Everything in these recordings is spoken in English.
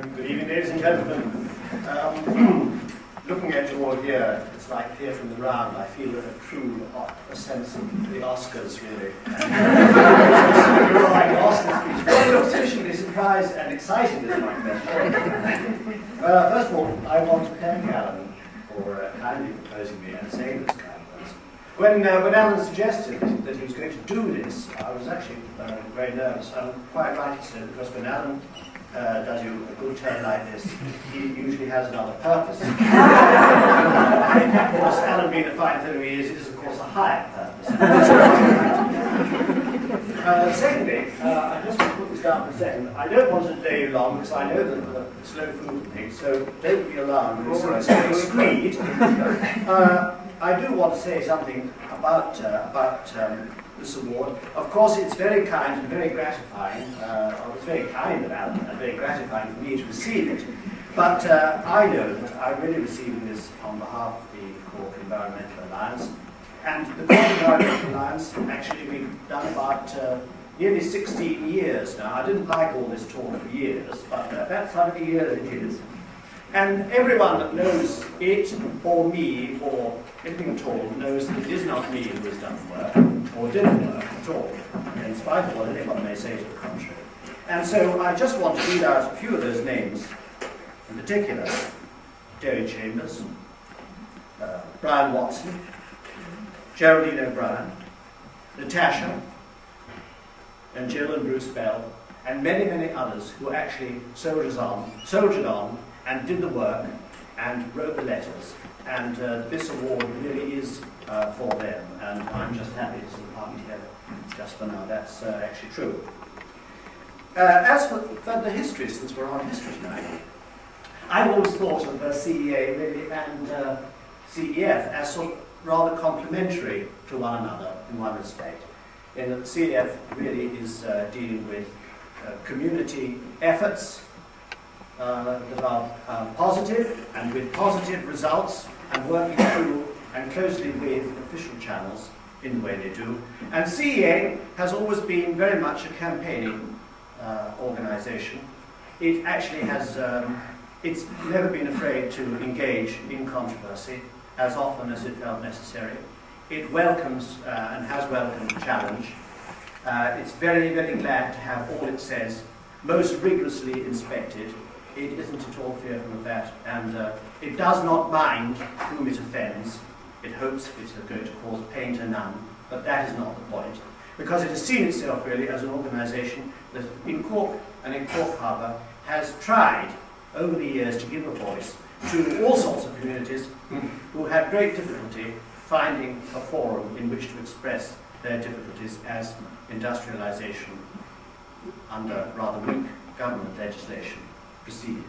Good evening, ladies and gentlemen. Looking at you all here, it's like here from the round, I feel a true sense of the Oscars, really. You're like Oscar speech. Well, you're sufficiently surprised and excited as my question. First of all, I want to thank Alan for kindly proposing me and saying this kind of things. When Alan suggested that he was going to do this, I was actually very nervous. I'm quite right, so, because when Alan does you a good turn like this, he usually has another purpose. Of course, Alan being a fine fellow he is of course a higher purpose. Secondly, I just want to put this down for a second. I don't want to delay you long because I know that the slow food and things, so don't be alarmed. It's screed. I do want to say something about this award. Of course, it's very kind and very gratifying. It's very kind of Alan and very gratifying for me to receive it. But I know that I'm really receiving this on behalf of the Cork Environmental Alliance. And the Cork Environmental Alliance, actually, we've done about nearly 16 years now. I didn't like all this talk for years, but that's how many years it is. And everyone that knows it, or me, or anything at all, knows that it is not me who has done the work, or didn't work at all, in spite of what anyone may say to the contrary. And so I just want to read out a few of those names, in particular, Terry Chambers, Brian Watson, Geraldine O'Brien, Natasha, and Jill and Bruce Bell, and many, many others who actually soldiered on, and did the work, and wrote the letters. And this award really is for them, and I'm just happy to sort of party here just for now. That's actually true. As for the history, since we're on history tonight, I've always thought of CEA really and CEF as sort of rather complementary to one another in one respect. In that CEF really is dealing with community efforts that are positive and with positive results and working through and closely with official channels in the way they do. And CEA has always been very much a campaigning organisation. It actually has, it's never been afraid to engage in controversy as often as it felt necessary. It welcomes and has welcomed challenge. It's very, very glad to have all it says most rigorously inspected. It isn't at all fearful of that, and it does not mind whom it offends. It hopes it's going to cause pain to none, but that is not the point, because it has seen itself really as an organisation that in Cork and in Cork Harbour has tried over the years to give a voice to all sorts of communities who have great difficulty finding a forum in which to express their difficulties as industrialisation under rather weak government legislation proceeded.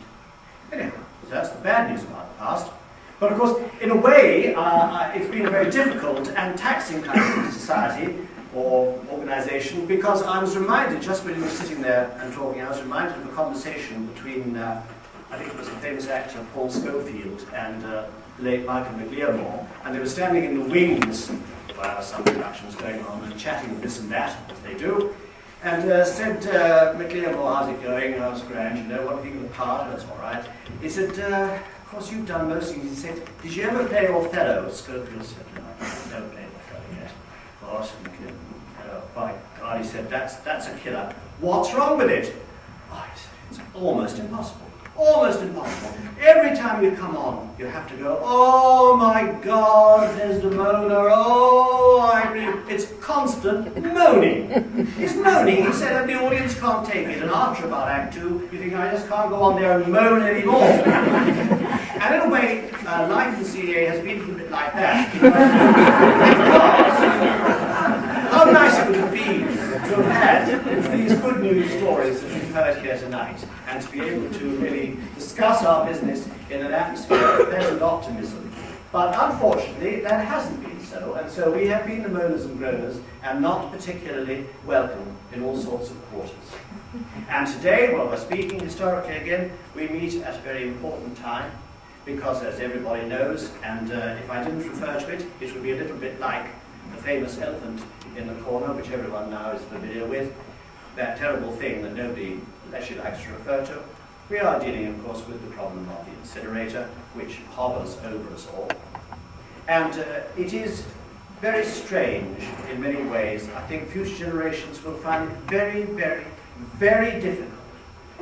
Anyhow, so that's the bad news about the past. But of course, in a way, it's been a very difficult and taxing kind of society or organisation, because I was reminded, just when you were sitting there and talking, I was reminded of a conversation between, I think it was the famous actor Paul Schofield and the late Michael McLearmore, and they were standing in the wings while some productions going on and chatting this and that, as they do. And said, McLearmore, how's it going? I was grand, you know, what do you think of the part? That's all right. He said, of course, you've done most things. He said, did you ever play Othello? Schofield said, no, I don't play Othello yet. Of course, oh, by God, he said, that's a killer. What's wrong with it? Oh, he said, it's almost impossible. Almost impossible. Every time you come on, you have to go, oh my God, there's the moaner, it's constant moaning. It's moaning, he said, and the audience can't take it. And after about Act 2, you think, I just can't go on there and moan anymore. And in a way, life in CEA has been a little bit like that. How nice it would have been to have had these good news stories that we've heard here tonight, and to be able to really discuss our business in an atmosphere of pleasant optimism. But unfortunately, that hasn't been so, and so we have been the moaners and groaners, and not particularly welcome in all sorts of quarters. And today, while we're speaking historically again, we meet at a very important time, because as everybody knows, and if I didn't refer to it, it would be a little bit like the famous elephant in the corner, which everyone now is familiar with, that terrible thing that nobody actually likes to refer to, We are dealing, of course, with the problem of the incinerator, which hovers over us all. And it is very strange in many ways. I think future generations will find it very, very, very difficult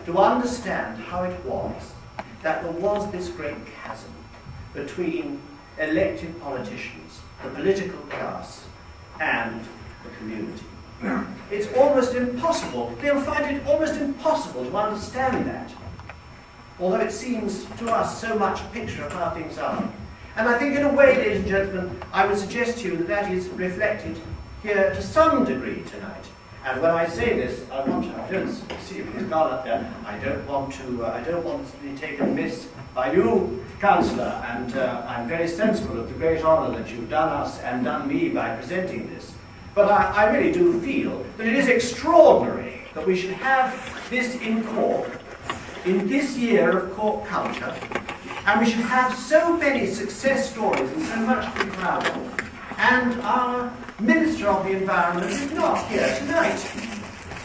to understand how it was that there was this great chasm between elected politicians, the political class, and the community. It's almost impossible. They'll find it almost impossible to understand that, although it seems to us so much a picture of how things are. And I think in a way, ladies and gentlemen, I would suggest to you that that is reflected here to some degree tonight. And when I say this, I don't see if he's gone up there. I don't want to be taken amiss by you, Councillor, and I'm very sensible of the great honour that you've done us and done me by presenting this. But I really do feel that it is extraordinary that we should have this in Cork, in this year of Cork culture, and we should have so many success stories and so much to be proud of. And our Minister of the Environment is not here tonight.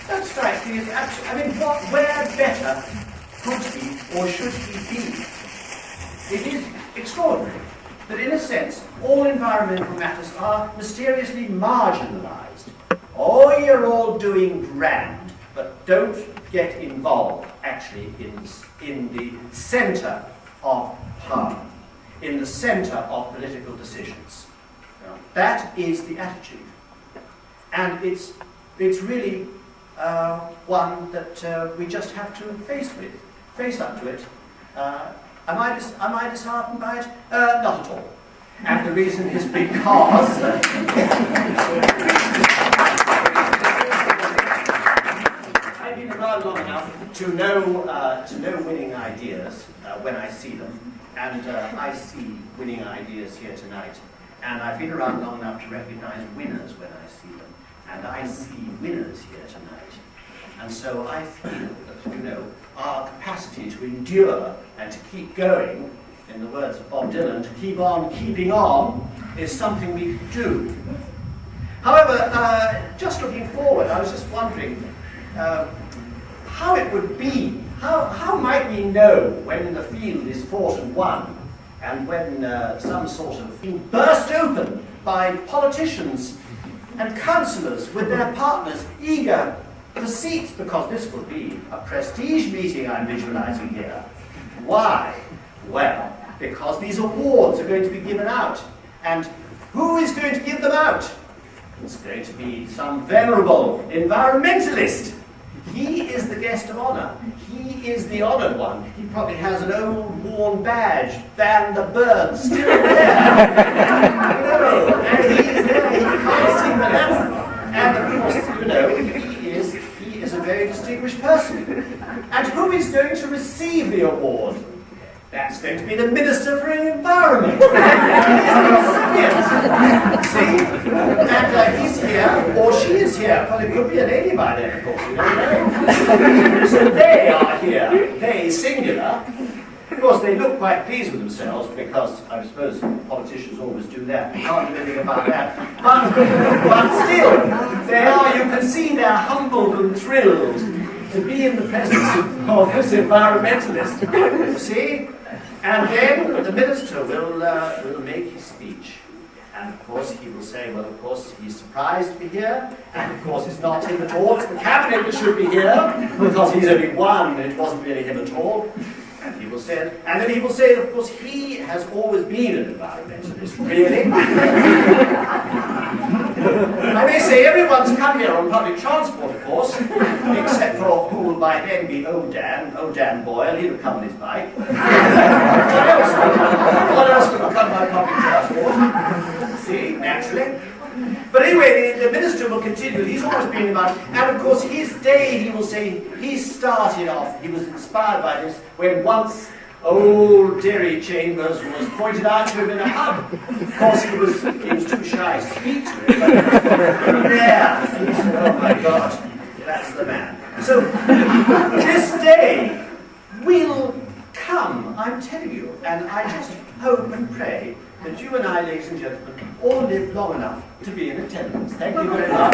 That strikes me as absolutely, I mean, where better could he or should he be? It is extraordinary that, in a sense, all environmental matters are mysteriously marginalised. Oh, you're all doing grand, but don't get involved, actually, in the centre of power, in the centre of political decisions. That is the attitude. And it's really one that we just have to face up to it. Am I disheartened by it? Not at all. And the reason is because I've been around long enough to know winning ideas when I see them, and I see winning ideas here tonight. And I've been around long enough to recognise winners when I see them, and I see winners here tonight. And so I feel that, our capacity to endure and to keep going, in the words of Bob Dylan, to keep on keeping on, is something we can do. However, just looking forward, I was just wondering how it would be, how might we know when the field is fought and won, and when some sort of field burst open by politicians and councillors with their partners eager for seats, because this will be a prestige meeting I'm visualising here. Why? Well, because these awards are going to be given out. And who is going to give them out? It's going to be some venerable environmentalist. He is the guest of honour. He is the honoured one. He probably has an old worn badge, Ban the Bird, still there. And he is there. He can't see the left. And of course, he is a very distinguished person. And who is going to receive the award? That's going to be the Minister for the Environment. He's the recipient. See? And he's here, or she is here. Well, it could be a lady by then, of course, you don't know. So they are here, they singular. Of course, they look quite pleased with themselves, because I suppose politicians always do that. You can't do anything about that. But still, they are, you can see they're humbled and thrilled to be in the presence of this environmentalist. See? And then the minister will make his speech. And of course he will say, well, of course he's surprised to be here, and of course it's not him at all, it's the cabinet that should be here, because he's only one, it wasn't really him at all. And he will say, and then he will say, of course, he has always been an environmentalist, really. I may say everyone's come here on public transport, of course, except for who will by then be old Dan Boyle, he'll come on his bike. What else will come by public transport? See, naturally. But anyway, the minister will continue. He's always been about, and of course his day, he will say, he started off, he was inspired by this, when once old Derry Chambers was pointed out to him in a pub. Of course he was too shy to speak to him, but there, he said, oh my God, that's the man. So this day will come, I'm telling you, and I just hope and pray that you and I, ladies and gentlemen, all live long enough to be in attendance. Thank you very much.